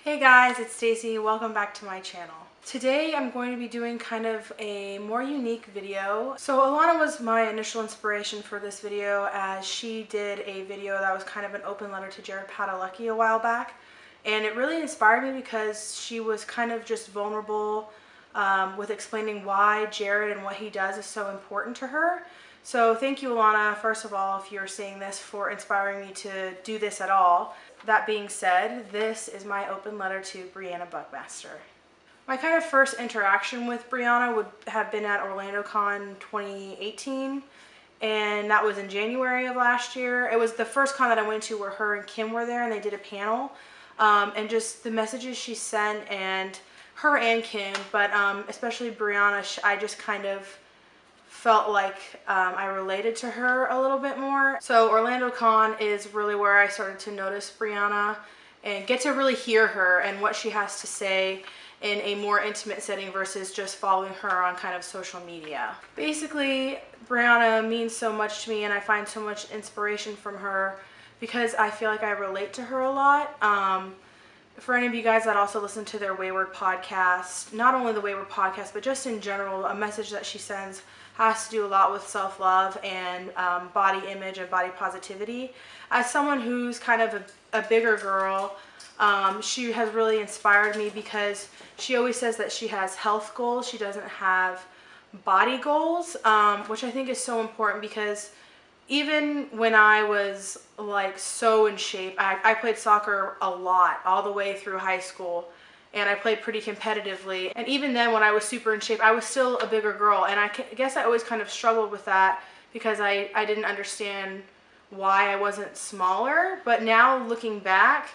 Hey guys, it's Stacy. Welcome back to my channel. Today I'm going to be doing kind of a more unique video. So Alana was my initial inspiration for this video, as she did a video that was kind of an open letter to Jared Padalecki a while back. And it really inspired me because she was kind of just vulnerable with explaining why Jared and what he does is so important to her. So thank you, Alana, first of all, if you're seeing this, for inspiring me to do this at all. That being said, this is my open letter to Briana Buckmaster. My kind of first interaction with Briana would have been at OrlandoCon 2018, and that was in January of last year. It was the first con that I went to where her and Kim were there and they did a panel, and just the messages she sent, and her and Kim, but especially Briana, I just kind of felt like I related to her a little bit more. So OrlandoCon is really where I started to notice Briana and get to really hear her and what she has to say in a more intimate setting versus just following her on kind of social media. Basically, Briana means so much to me, and I find so much inspiration from her because I feel like I relate to her a lot. For any of you guys that also listen to their Wayward podcast, not only the Wayward podcast, but just in general, a message that she sends has to do a lot with self-love and body image and body positivity. As someone who's kind of a bigger girl, she has really inspired me because she always says that she has health goals. She doesn't have body goals, which I think is so important because even when I was like so in shape, I played soccer a lot all the way through high school, and I played pretty competitively. And even then, when I was super in shape, I was still a bigger girl, and I guess I always kind of struggled with that because I didn't understand why I wasn't smaller. But now looking back,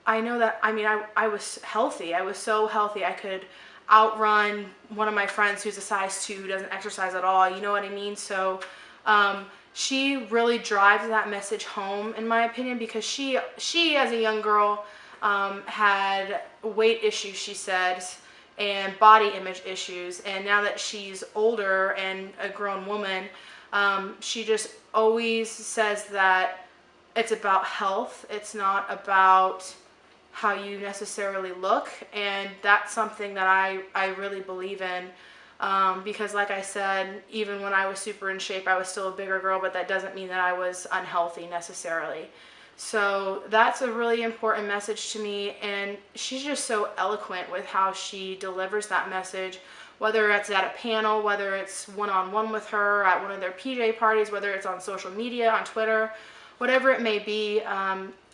I know that, I was healthy. I was so healthy. I could outrun one of my friends who's a size 2 who doesn't exercise at all, you know what I mean? So she really drives that message home, in my opinion, because she as a young girl had weight issues, she says, and body image issues. And now that she's older and a grown woman, she just always says that it's about health. It's not about how you necessarily look. And that's something that I really believe in. Because like I said, even when I was super in shape, I was still a bigger girl, but that doesn't mean that I was unhealthy necessarily. So that's a really important message to me, and she's just so eloquent with how she delivers that message, whether it's at a panel, whether it's one-on-one with her at one of their PJ parties, whether it's on social media, on Twitter, whatever it may be.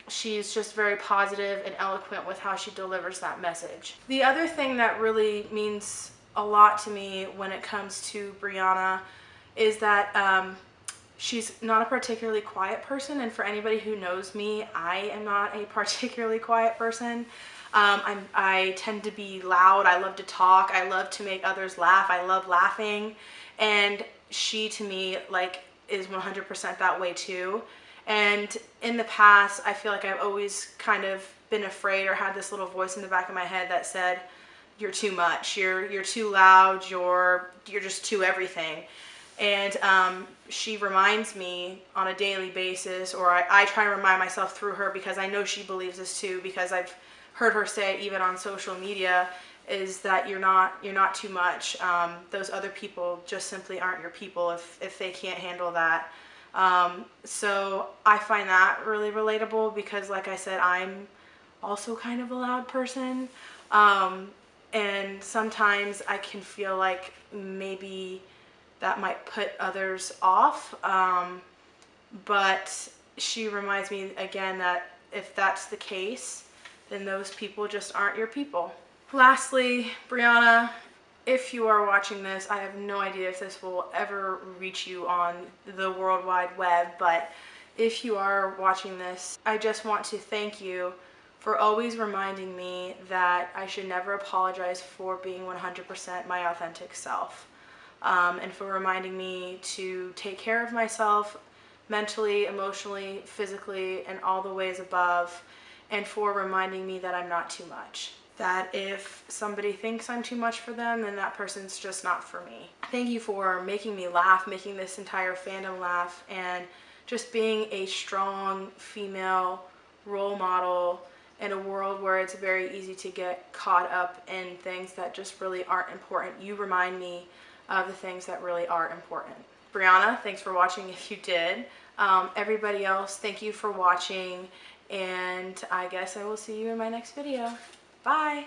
She's just very positive and eloquent with how she delivers that message. The other thing that really means a lot to me when it comes to Briana is that she's not a particularly quiet person, and for anybody who knows me, I am not a particularly quiet person. I tend to be loud. I love to talk. I love to make others laugh. I love laughing, and she, to me, like, is 100% that way too. And in the past, I feel like I've always kind of been afraid or had this little voice in the back of my head that said, "You're too much. You're too loud. You're just too everything." And she reminds me on a daily basis, or I try to remind myself through her, because I know she believes this too, because I've heard her say it even on social media, is that you're not too much. Those other people just simply aren't your people if they can't handle that. So I find that really relatable because, like I said, I'm also kind of a loud person. And sometimes I can feel like maybe that might put others off. But she reminds me again that if that's the case, then those people just aren't your people. Lastly, Briana, if you are watching this, I have no idea if this will ever reach you on the World Wide Web, but if you are watching this, I just want to thank you for always reminding me that I should never apologize for being 100% my authentic self. And for reminding me to take care of myself mentally, emotionally, physically, and all the ways above, and for reminding me that I'm not too much. That if somebody thinks I'm too much for them, then that person's just not for me. Thank you for making me laugh, making this entire fandom laugh, and just being a strong female role model in a world where it's very easy to get caught up in things that just really aren't important. You remind me of the things that really are important. Briana, thanks for watching if you did. Everybody else, thank you for watching, and I guess I will see you in my next video. Bye!